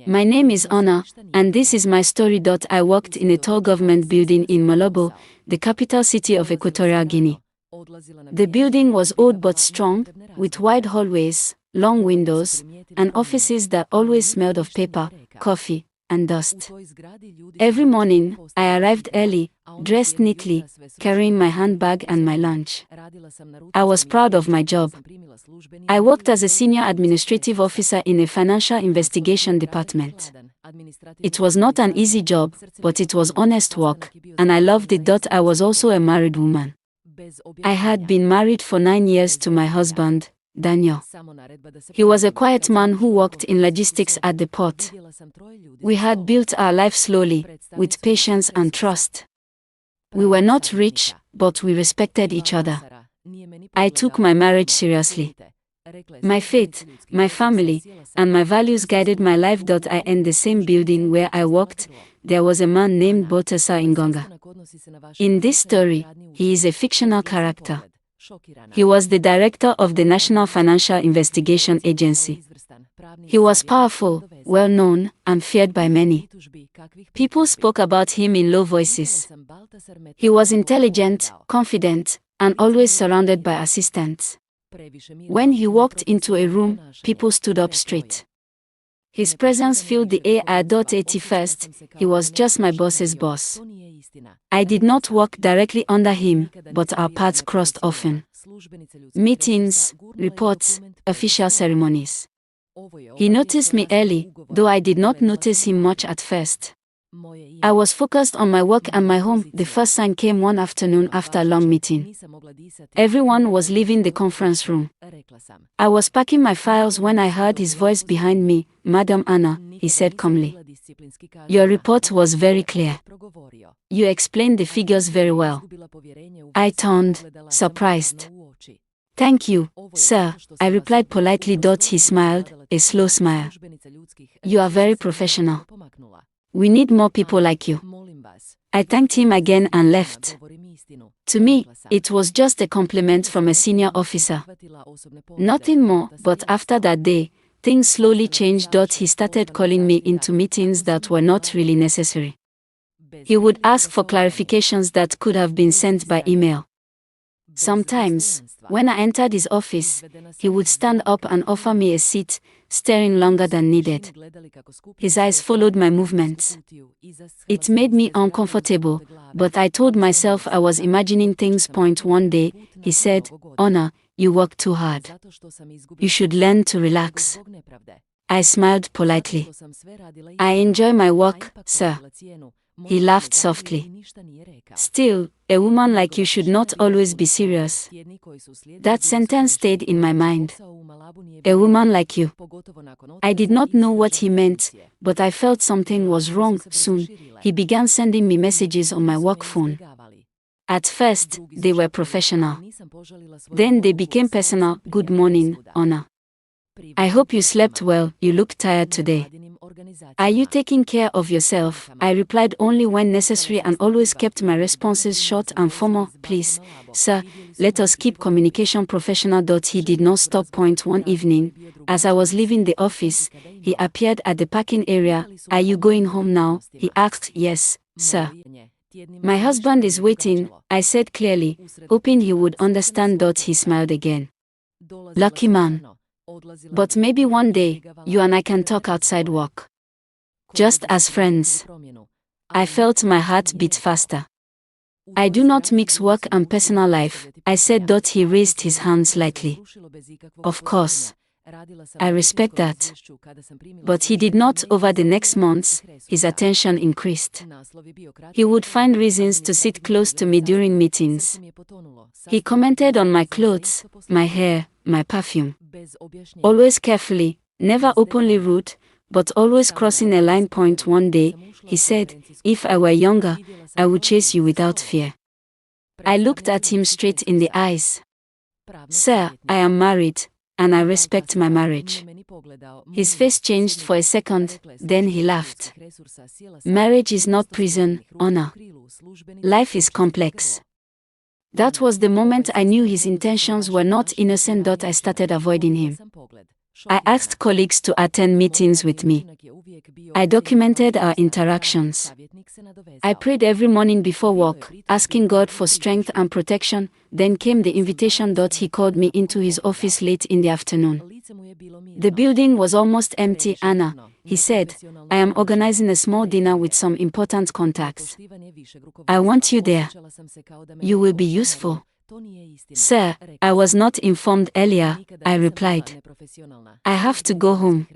My name is Anna, and this is my story. I worked in a tall government building in Malabo, the capital city of Equatorial Guinea. The building was old but strong, with wide hallways, long windows, and offices that always smelled of paper, coffee, and dust. Every morning, I arrived early, dressed neatly, carrying my handbag and my lunch. I was proud of my job. I worked as a senior administrative officer in a financial investigation department. It was not an easy job, but it was honest work, and I loved it. I was also a married woman. I had been married for 9 years to my husband, Daniel. He was a quiet man who worked in logistics at the port. We had built our life slowly, with patience and trust. We were not rich, but we respected each other. I took my marriage seriously. My faith, my family, and my values guided my life. In the same building where I worked, there was a man named Baltasar Ingonga. In this story, he is a fictional character. He was the director of the National Financial Investigation Agency. He was powerful, well-known, and feared by many. People spoke about him in low voices. He was intelligent, confident, and always surrounded by assistants. When he walked into a room, people stood up straight. His presence filled the air. At first, he was just my boss's boss. I did not work directly under him, but our paths crossed often. Meetings, reports, official ceremonies. He noticed me early, though I did not notice him much at first. I was focused on my work and my home. The first sign came one afternoon after a long meeting. Everyone was leaving the conference room. I was packing my files when I heard his voice behind me. "Madam Anna," he said calmly. "Your report was very clear. You explained the figures very well." I turned, surprised. "Thank you, sir," I replied politely. He smiled, a slow smile. "You are very professional. We need more people like you." I thanked him again and left. To me, it was just a compliment from a senior officer. Nothing more, but after that day, things slowly changed. He started calling me into meetings that were not really necessary. He would ask for clarifications that could have been sent by email. Sometimes, when I entered his office, he would stand up and offer me a seat, staring longer than needed. His eyes followed my movements. It made me uncomfortable, but I told myself I was imagining things. One day, he said, "Anna, you work too hard. You should learn to relax." I smiled politely. "I enjoy my work, sir." He laughed softly. "Still, a woman like you should not always be serious." That sentence stayed in my mind. A woman like you. I did not know what he meant, but I felt something was wrong. Soon, he began sending me messages on my work phone. At first, they were professional. Then they became personal. "Good morning, Anna. I hope you slept well. You look tired today. Are you taking care of yourself?" I replied only when necessary and always kept my responses short and formal. "Please, sir, let us keep communication professional." He did not stop. One evening, as I was leaving the office, he appeared at the parking area. "Are you going home now?" he asked. "Yes, sir. My husband is waiting," I said clearly, hoping he would understand. He smiled again. "Lucky man. But maybe one day, you and I can talk outside work. Just as friends." I felt my heart beat faster. "I do not mix work and personal life," I said. He raised his hand slightly. "Of course. I respect that." But he did not. Over the next months, his attention increased. He would find reasons to sit close to me during meetings. He commented on my clothes, my hair, my perfume. Always carefully, never openly rude, but always crossing a line. One day, he said, "If I were younger, I would chase you without fear." I looked at him straight in the eyes. "Sir, I am married, and I respect my marriage." His face changed for a second, then he laughed. "Marriage is not prison, Anna. Life is complex." That was the moment I knew his intentions were not innocent. I started avoiding him. I asked colleagues to attend meetings with me. I documented our interactions. I prayed every morning before work, asking God for strength and protection. Then came the invitation. He called me into his office late in the afternoon. The building was almost empty. Anna, he said, I am organizing a small dinner with some important contacts. I want you there. You will be useful. Sir, I was not informed earlier, I replied. I have to go home.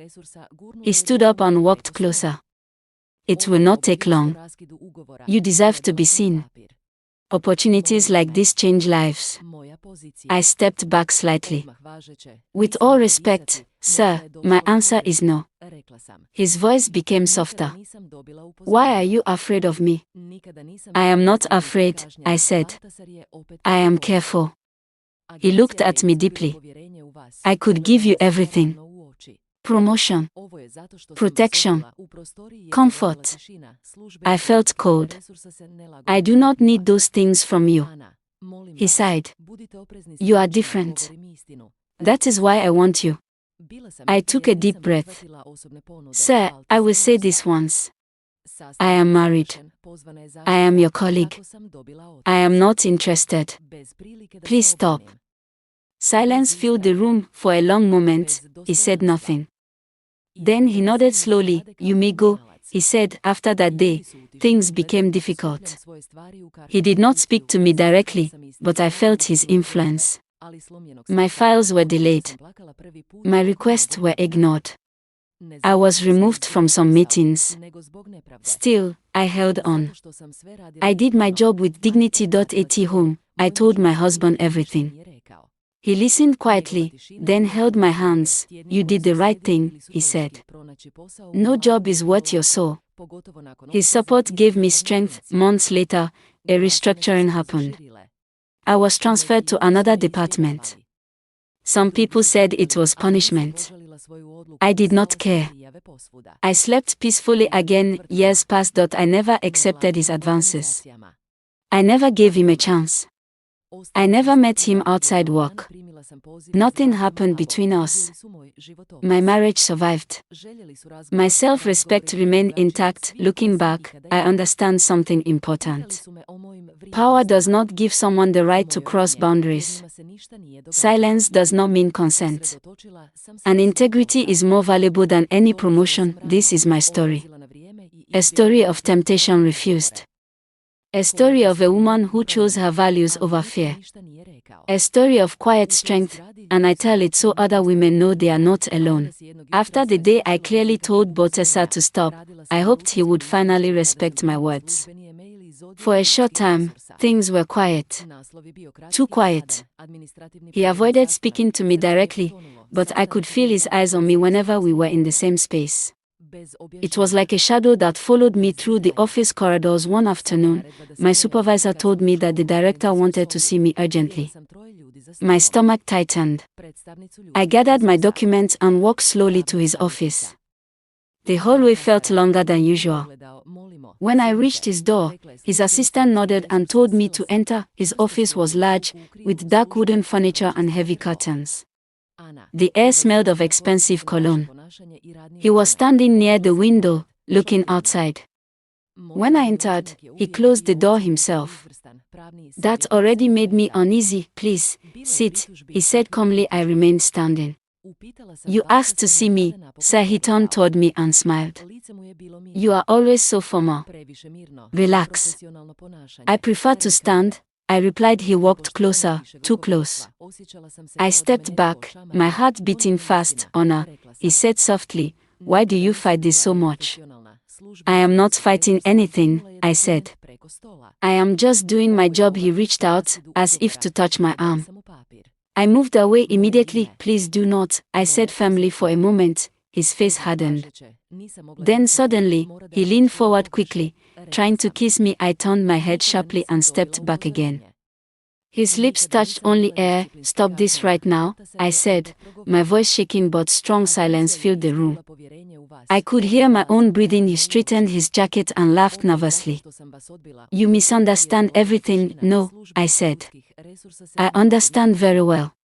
He stood up and walked closer. It will not take long. You deserve to be seen. Opportunities like this change lives. I stepped back slightly. With all respect, sir, my answer is no. His voice became softer. Why are you afraid of me? I am not afraid, I said. I am careful. He looked at me deeply. I could give you everything. Promotion, protection, comfort. I felt cold. I do not need those things from you. He sighed. You are different. That is why I want you. I took a deep breath. Sir, I will say this once. I am married. I am your colleague. I am not interested. Please stop. Silence filled the room. For a long moment, he said nothing. Then he nodded slowly. You may go, he said. After that day, things became difficult. He did not speak to me directly, but I felt his influence. My files were delayed. My requests were ignored. I was removed from some meetings. Still, I held on. I did my job with dignity. At home, I told my husband everything. He listened quietly, then held my hands. You did the right thing, he said. No job is worth your soul. His support gave me strength. Months later, a restructuring happened. I was transferred to another department. Some people said it was punishment. I did not care. I slept peacefully again. Years passed. I never accepted his advances. I never gave him a chance. I never met him outside work. Nothing happened between us. My marriage survived. My self-respect remained intact. Looking back, I understand something important. Power does not give someone the right to cross boundaries. Silence does not mean consent. And integrity is more valuable than any promotion. This is my story. A story of temptation refused. A story of a woman who chose her values over fear. A story of quiet strength, and I tell it so other women know they are not alone. After the day I clearly told Botesa to stop, I hoped he would finally respect my words. For a short time, things were quiet. Too quiet. He avoided speaking to me directly, but I could feel his eyes on me whenever we were in the same space. It was like a shadow that followed me through the office corridors. One afternoon, my supervisor told me that the director wanted to see me urgently. My stomach tightened. I gathered my documents and walked slowly to his office. The hallway felt longer than usual. When I reached his door, his assistant nodded and told me to enter. His office was large, with dark wooden furniture and heavy curtains. The air smelled of expensive cologne. He was standing near the window, looking outside. When I entered, he closed the door himself. That already made me uneasy. Please, sit, he said calmly. I remained standing. You asked to see me, sir. He turned toward me and smiled. You are always so formal. Relax. I prefer to stand, I replied. He walked closer, too close. I stepped back, my heart beating fast. Honor, he said softly, why do you fight this so much? I am not fighting anything, I said. I am just doing my job. He reached out, as if to touch my arm. I moved away immediately. Please do not, I said firmly. For a moment, his face hardened. Then suddenly, he leaned forward quickly, trying to kiss me. I turned my head sharply and stepped back again. His lips touched only air. Stop this right now, I said, my voice shaking, but strong silence filled the room. I could hear my own breathing. He straightened his jacket and laughed nervously. You misunderstand everything. No, I said. I understand very well.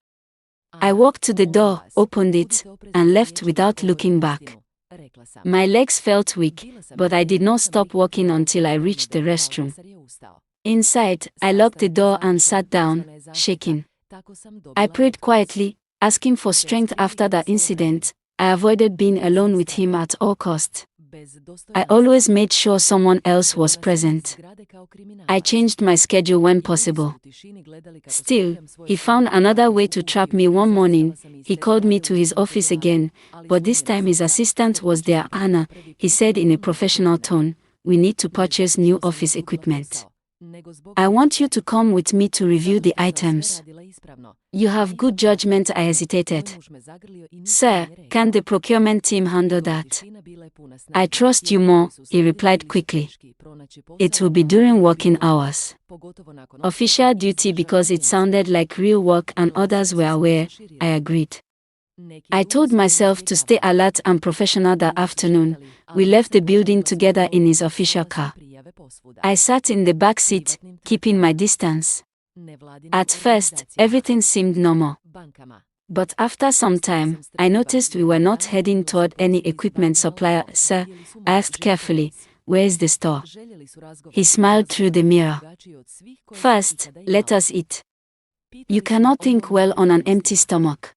I walked to the door, opened it, and left without looking back. My legs felt weak, but I did not stop walking until I reached the restroom. Inside, I locked the door and sat down, shaking. I prayed quietly, asking for strength after that incident. I avoided being alone with him at all costs. I always made sure someone else was present. I changed my schedule when possible. Still, he found another way to trap me. One morning, he called me to his office again, but this time his assistant was there. Anna, he said in a professional tone, we need to purchase new office equipment. I want you to come with me to review the items. You have good judgment. I hesitated. Sir, can the procurement team handle that? I trust you more, he replied quickly. It will be during working hours. Official duty because it sounded like real work and others were aware. I agreed. I told myself to stay alert and professional that afternoon. We left the building together in his official car. I sat in the back seat, keeping my distance. At first, everything seemed normal. But after some time, I noticed we were not heading toward any equipment supplier. Sir, I asked carefully, where is the store? He smiled through the mirror. First, let us eat. You cannot think well on an empty stomach.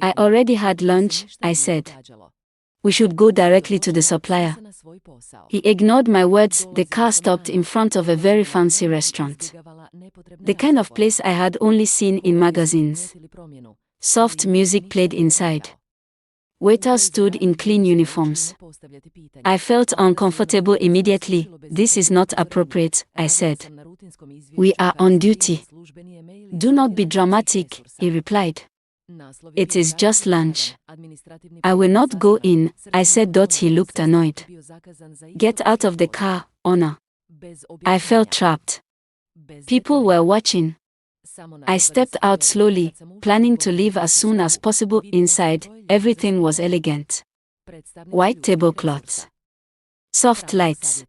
I already had lunch, I said. We should go directly to the supplier. He ignored my words. The car stopped in front of a very fancy restaurant. The kind of place I had only seen in magazines. Soft music played inside. Waiters stood in clean uniforms. I felt uncomfortable immediately. This is not appropriate, I said. We are on duty. Do not be dramatic, he replied. It is just lunch. I will not go in, I said. He looked annoyed. Get out of the car, Honor. I felt trapped. People were watching. I stepped out slowly, planning to leave as soon as possible. Inside, everything was elegant. White tablecloths. Soft lights.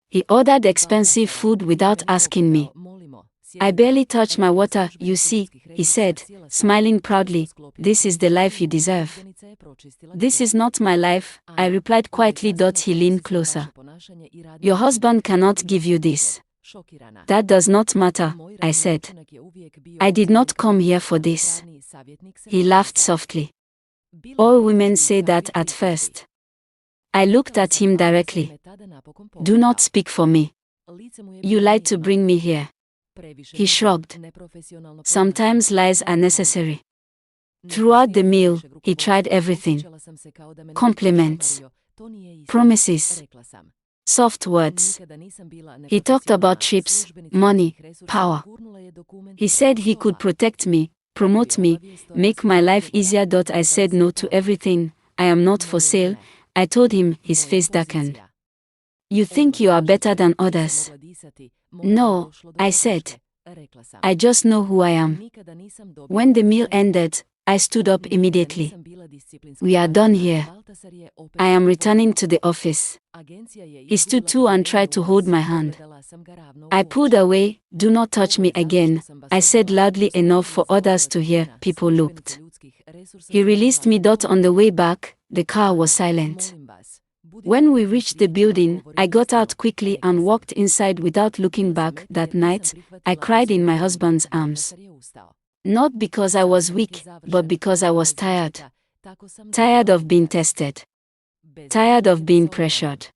He ordered expensive food without asking me. I barely touched my water. You see, he said, smiling proudly, this is the life you deserve. This is not my life, I replied quietly. He leaned closer. Your husband cannot give you this. That does not matter, I said. I did not come here for this. He laughed softly. All women say that at first. I looked at him directly. Do not speak for me. You lied to bring me here. He shrugged. Sometimes lies are necessary. Throughout the meal, he tried everything. Compliments. Promises. Soft words. He talked about trips, money, power. He said he could protect me, promote me, make my life easier. I said no to everything. I am not for sale, I told him. His face darkened. You think you are better than others? No, I said. I just know who I am. When the meal ended, I stood up immediately. We are done here. I am returning to the office. He stood too and tried to hold my hand. I pulled away. Do not touch me again, I said loudly enough for others to hear. People looked. He released me. On the way back, the car was silent. When we reached the building, I got out quickly and walked inside without looking back. That night, I cried in my husband's arms. Not because I was weak, but because I was tired. Tired of being tested. Tired of being pressured.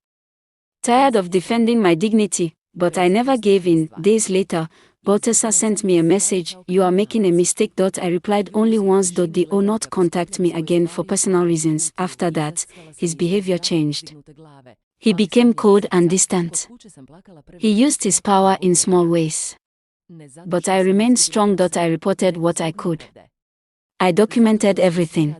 Tired of defending my dignity, but I never gave in. Days later, Balthasar sent me a message. You are making a mistake. I replied only once. Do not contact me again for personal reasons. After that, his behavior changed. He became cold and distant. He used his power in small ways. But I remained strong. I reported what I could. I documented everything.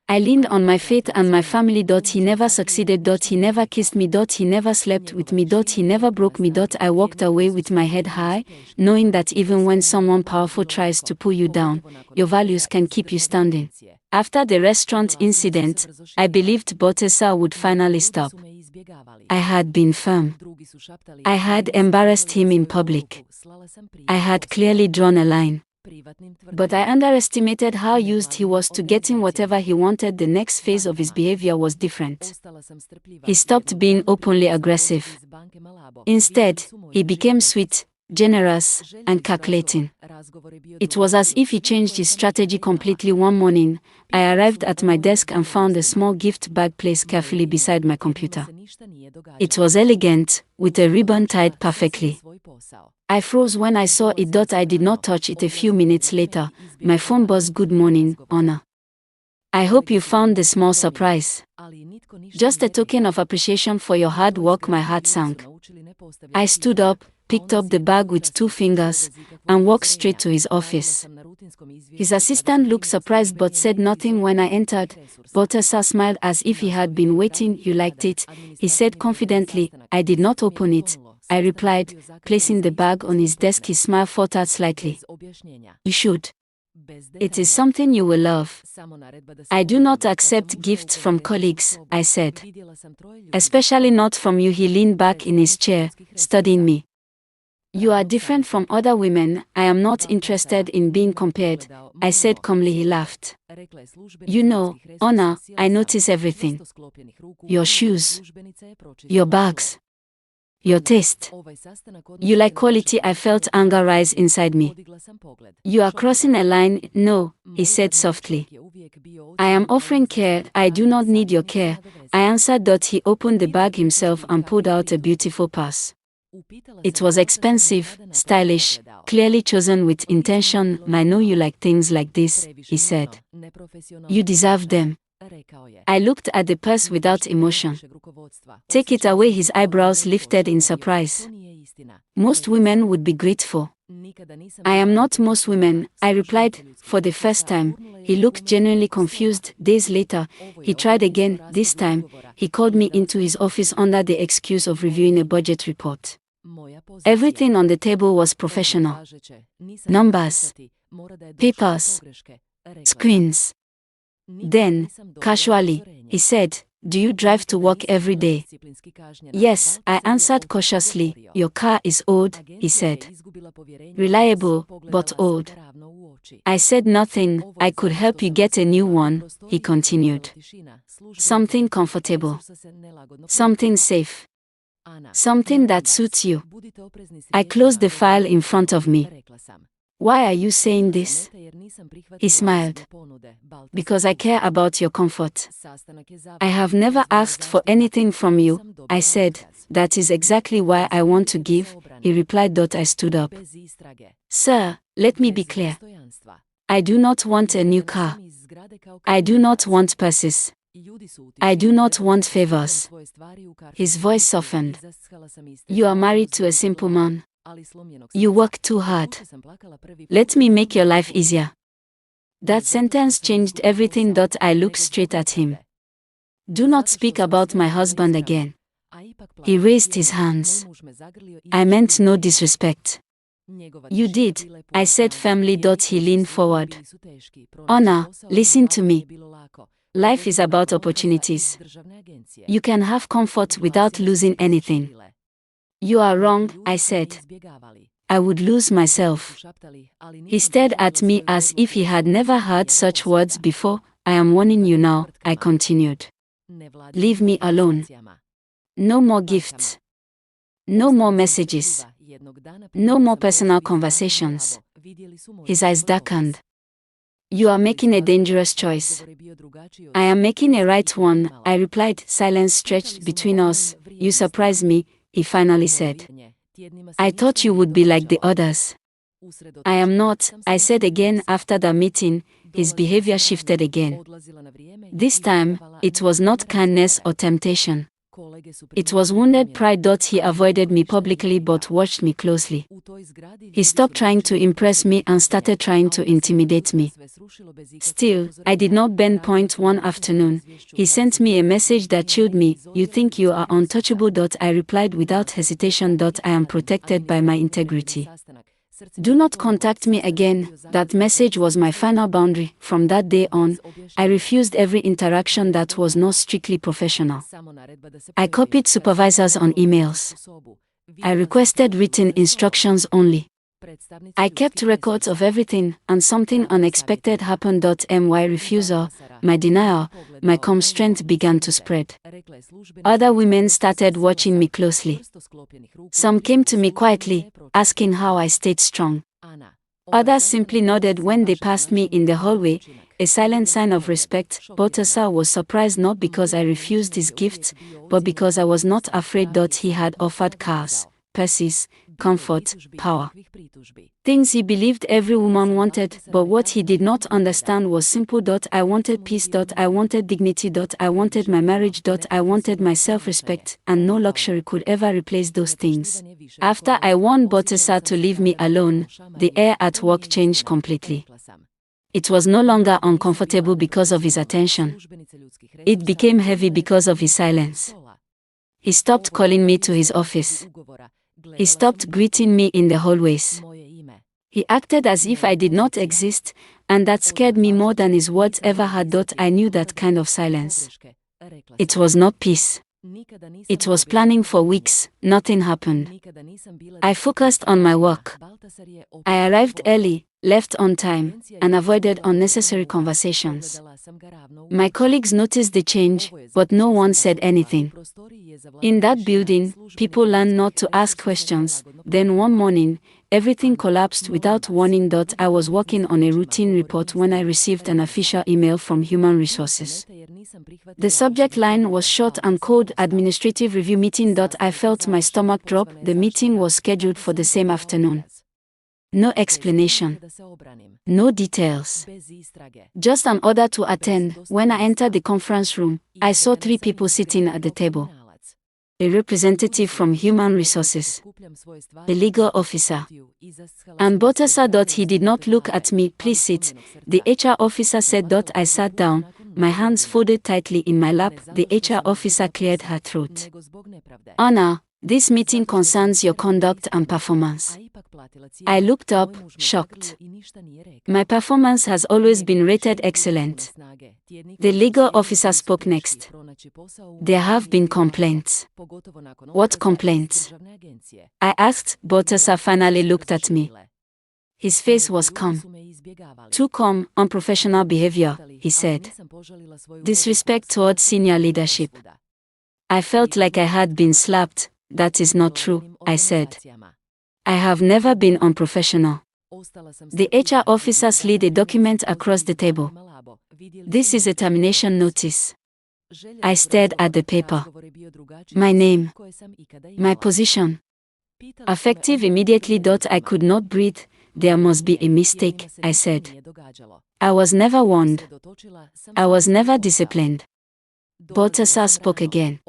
I leaned on my faith and my family. He never succeeded. He never kissed me. He never slept with me. He never broke me. I walked away with my head high, knowing that even when someone powerful tries to pull you down, your values can keep you standing. After the restaurant incident, I believed Balthasar would finally stop. I had been firm. I had embarrassed him in public. I had clearly drawn a line. But I underestimated how used he was to getting whatever he wanted. The next phase of his behavior was different. He stopped being openly aggressive. Instead, he became sweet, generous, and calculating. It was as if he changed his strategy completely. One morning, I arrived at my desk and found a small gift bag placed carefully beside my computer. It was elegant, with a ribbon tied perfectly. I froze when I saw it. I did not touch it. A few minutes later, my phone buzzed. Good morning, Honor. I hope you found the small surprise. Just a token of appreciation for your hard work. My heart sank. I stood up, picked up the bag with 2 fingers, and walked straight to his office. His assistant looked surprised but said nothing when I entered. Balthasar smiled as if he had been waiting. You liked it, he said confidently. I did not open it, I replied, placing the bag on his desk. His smile faltered slightly. You should. It is something you will love. I do not accept gifts from colleagues, I said. Especially not from you. He leaned back in his chair, studying me. You are different from other women. I am not interested in being compared, I said calmly. He laughed. You know, Honor, I notice everything. Your shoes, your bags, your taste. You like quality. I felt anger rise inside me. You are crossing a line. No, he said softly. I am offering care. I do not need your care, I answered. He opened the bag himself and pulled out a beautiful purse. It was expensive, stylish, clearly chosen with intention. I know you like things like this, he said. You deserve them. I looked at the purse without emotion. Take it away. His eyebrows lifted in surprise. Most women would be grateful. I am not most women, I replied, for the first time. He looked genuinely confused. Days later, he tried again. This time, he called me into his office under the excuse of reviewing a budget report. Everything on the table was professional. Numbers, papers, screens. Then, casually, he said, do you drive to work every day? Yes, I answered cautiously. Your car is old, he said. Reliable, but old. I said nothing. I could help you get a new one, he continued. Something comfortable. Something safe. Something that suits you. I closed the file in front of me. Why are you saying this? He smiled. Because I care about your comfort. I have never asked for anything from you, I said. That is exactly why I want to give, he replied. I stood up. Sir, let me be clear. I do not want a new car. I do not want purses. I do not want favors. His voice softened. You are married to a simple man. You work too hard. Let me make your life easier. That sentence changed everything. I looked straight at him. Do not speak about my husband again. He raised his hands. I meant no disrespect. You did, I said firmly. He leaned forward. Honor, listen to me. Life is about opportunities. You can have comfort without losing anything. You are wrong, I said. I would lose myself. He stared at me as if he had never heard such words before. I am warning you now, I continued. Leave me alone. No more gifts. No more messages. No more personal conversations. His eyes darkened. You are making a dangerous choice. I am making a right one, I replied. Silence stretched between us. You surprise me, he finally said. I thought you would be like the others. I am not, I said again. After the meeting, his behavior shifted again. This time, it was not kindness or temptation. It was wounded pride. He avoided me publicly but watched me closely. He stopped trying to impress me and started trying to intimidate me. Still, I did not bend. One afternoon, he sent me a message that chilled me. You think you are untouchable. I replied without hesitation. I am protected by my integrity. Do not contact me again. That message was my final boundary. From that day on, I refused every interaction that was not strictly professional. I copied supervisors on emails. I requested written instructions only. I kept records of everything, and something unexpected happened. My refusal, my denial, my calm strength began to spread. Other women started watching me closely. Some came to me quietly, asking how I stayed strong. Others simply nodded when they passed me in the hallway, a silent sign of respect. Balthasar was surprised not because I refused his gifts, but because I was not afraid. He had offered cars, purses, comfort, power. Things he believed every woman wanted, but what he did not understand was simple. I wanted peace. I wanted dignity. I wanted my marriage. I wanted my self-respect, and no luxury could ever replace those things. After I warned Balthasar to leave me alone, the air at work changed completely. It was no longer uncomfortable because of his attention. It became heavy because of his silence. He stopped calling me to his office. He stopped greeting me in the hallways. He acted as if I did not exist, and that scared me more than his words ever had. I knew that kind of silence. It was not peace. It was planning. For weeks, nothing happened. I focused on my work. I arrived early, left on time, and avoided unnecessary conversations. My colleagues noticed the change, but no one said anything. In that building, people learned not to ask questions. Then one morning, everything collapsed without warning. I was working on a routine report when I received an official email from Human Resources. The subject line was short and cold: administrative review meeting. I felt my stomach drop. The meeting was scheduled for the same afternoon. No explanation. No details. Just an order to attend. When I entered the conference room, I saw 3 people sitting at the table. A representative from Human Resources, a legal officer, and Balthasar. He did not look at me. Please sit, the HR officer said. I sat down, my hands folded tightly in my lap. The HR officer cleared her throat. Anna, this meeting concerns your conduct and performance. I looked up, shocked. My performance has always been rated excellent. The legal officer spoke next. There have been complaints. What complaints? I asked. Balthasar finally looked at me. His face was calm. Too calm. Unprofessional behavior, he said. Disrespect towards senior leadership. I felt like I had been slapped. That is not true, I said. I have never been unprofessional. The HR officer slid a document across the table. This is a termination notice. I stared at the paper. My name. My position. Effective immediately. I could not breathe. There must be a mistake, I said. I was never warned. I was never disciplined. Balthasar spoke again.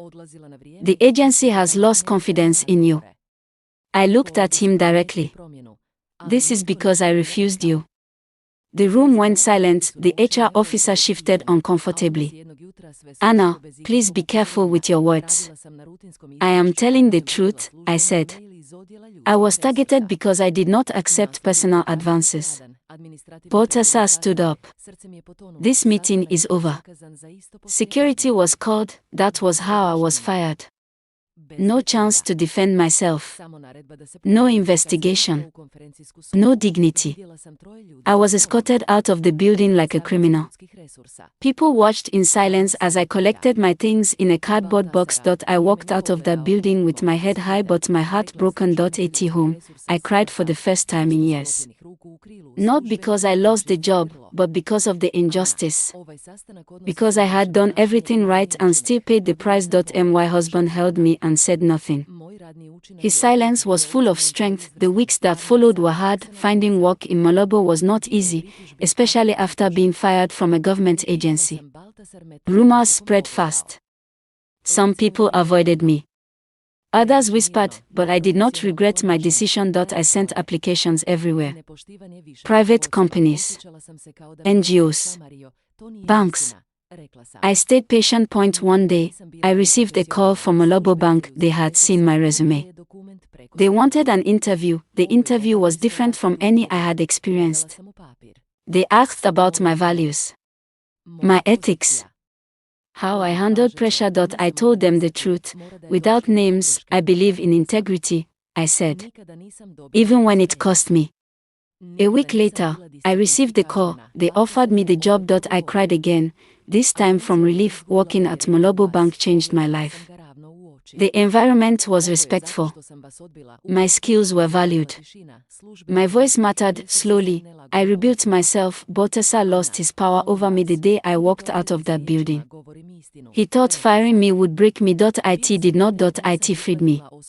The agency has lost confidence in you. I looked at him directly. This is because I refused you. The room went silent. The HR officer shifted uncomfortably. Anna, please be careful with your words. I am telling the truth, I said. I was targeted because I did not accept personal advances. Balthasar stood up. This meeting is over. Security was called. That was how I was fired. No chance to defend myself. No investigation. No dignity. I was escorted out of the building like a criminal. People watched in silence as I collected my things in a cardboard box. I walked out of that building with my head high but my heart broken. At home, I cried for the first time in years. Not because I lost the job, but because of the injustice. Because I had done everything right and still paid the price. My husband held me and said nothing. His silence was full of strength. The weeks that followed were hard. Finding work in Malabo was not easy, especially after being fired from a government agency. Rumors spread fast. Some people avoided me. Others whispered, but I did not regret my decision. I sent applications everywhere. Private companies, NGOs, banks. I stayed patient. One day, I received a call from Malabo Bank. They had seen my resume. They wanted an interview. The interview was different from any I had experienced. They asked about my values, my ethics, how I handled pressure. I told them the truth. Without names, I believe in integrity. I said. Even when it cost me. A week later, I received the call. They offered me the job. I cried again. This time from relief. Working at Molobo Bank changed my life. The environment was respectful. My skills were valued. My voice mattered. Slowly, I rebuilt myself. Botesa lost his power over me the day I walked out of that building. He thought firing me would break me. It did not. It freed me.